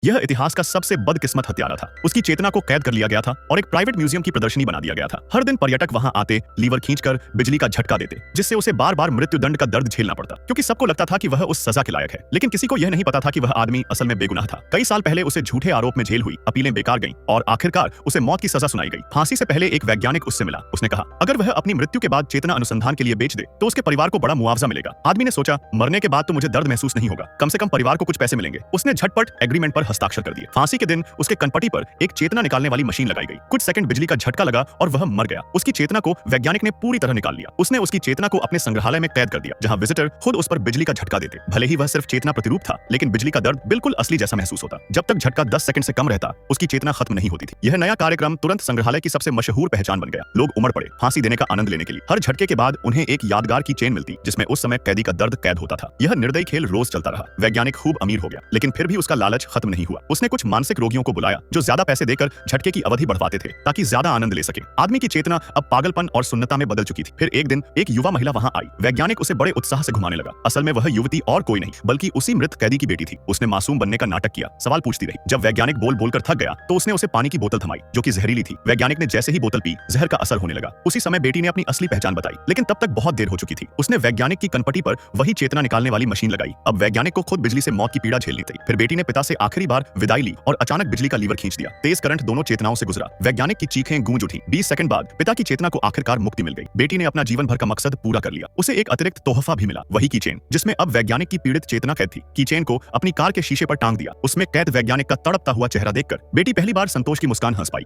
यह इतिहास का सबसे बदकिस्मत हत्यारा था। उसकी चेतना को कैद कर लिया गया था और एक प्राइवेट म्यूजियम की प्रदर्शनी बना दिया गया था। हर दिन पर्यटक वहां आते, लीवर खींचकर बिजली का झटका देते, जिससे उसे बार बार मृत्युदंड का दर्द झेलना पड़ता, क्योंकि सबको लगता था कि वह उस सजा के लायक है। लेकिन किसी को यह नहीं पता था कि वह आदमी असल में बेगुनाह था। कई साल पहले उसे झूठे आरोप में जेल हुई, अपीलें बेकार गईं और आखिरकार उसे मौत की सजा सुनाई गई। फांसी से पहले एक वैज्ञानिक उससे मिला। उसने कहा, अगर वह अपनी मृत्यु के बाद चेतना अनुसंधान के लिए बेच दे तो उसके परिवार को बड़ा मुआवजा मिलेगा। आदमी ने सोचा, मरने के बाद तो मुझे दर्द महसूस नहीं होगा, कम से कम परिवार को कुछ पैसे मिलेंगे। उसने झटपट एग्रीमेंट पर हस्ताक्षर कर दिए। फांसी के दिन उसके कनपटी पर एक चेतना निकालने वाली मशीन लगाई गई। कुछ सेकंड बिजली का झटका लगा और वह मर गया। उसकी चेतना को वैज्ञानिक ने पूरी तरह निकाल लिया। उसने उसकी चेतना को अपने संग्रहालय में कैद कर दिया, जहां विजिटर खुद उस पर बिजली का झटका देते। भले ही वह सिर्फ चेतना प्रतिरूप था, लेकिन बिजली का दर्द बिल्कुल असली जैसा महसूस होता। जब तक झटका 10 सेकंड से कम रहता, उसकी चेतना खत्म नहीं होती थी। यह नया कार्यक्रम तुरंत संग्रहालय की सबसे मशहूर पहचान बन गया। लोग उमड़ पड़े फांसी देने का आनंद लेने के लिए। हर झटके के बाद उन्हें एक यादगार की चेन मिलती, जिसमें उस समय कैदी का दर्द कैद होता था। यह निर्दयी खेल रोज चलता रहा। वैज्ञानिक खूब अमीर हो गया, लेकिन फिर भी उसका लालच खत्म नहीं हुआ। उसने कुछ मानसिक रोगियों को बुलाया जो ज्यादा पैसे देकर झटके की अवधि बढ़वाते थे, ताकि ज्यादा आनंद ले सके। आदमी की चेतना अब पागलपन और सुन्नता में बदल चुकी थी। फिर एक दिन एक युवा महिला वहां आई। वैज्ञानिक उसे बड़े उत्साह से घुमाने लगा। असल में वह युवती और कोई नहीं, बल्कि उसी मृत कैदी की बेटी थी। उसने मासूम बनने का नाटक किया, सवाल पूछती रही। जब वैज्ञानिक बोल बोलकर थक गया तो उसने उसे पानी की बोतल थमाई, जो कि जहरीली थी। वैज्ञानिक ने जैसे ही बोतल पी, जहर का असर होने लगा। उसी समय बेटी ने अपनी असली पहचान बताई, लेकिन तब तक बहुत देर हो चुकी थी। उसने वैज्ञानिक की कनपटी पर वही चेतना निकालने वाली मशीन लगाई। अब वैज्ञानिक को खुद बिजली से मौत की पीड़ा झेलनी थी। फिर बेटी ने पिता से आखिरी बार विदाई ली और अचानक बिजली का लीवर खींच दिया। तेज करंट दोनों चेतनाओं से गुजरा। वैज्ञानिक की चीखें गूंज उठी। 20 सेकंड बाद पिता की चेतना को आखिरकार मुक्ति मिल गई। बेटी ने अपना जीवन भर का मकसद पूरा कर लिया। उसे एक अतिरिक्त तोहफा भी मिला, वही कीचेन, जिसमें अब वैज्ञानिक की पीड़ित चेतना कैद थी। कीचेन को अपनी कार के शीशे पर टांग दिया। उसमें कैद वैज्ञानिक का तड़पता हुआ चेहरा देखकर बेटी पहली बार संतोष की मुस्कान हंस पाई।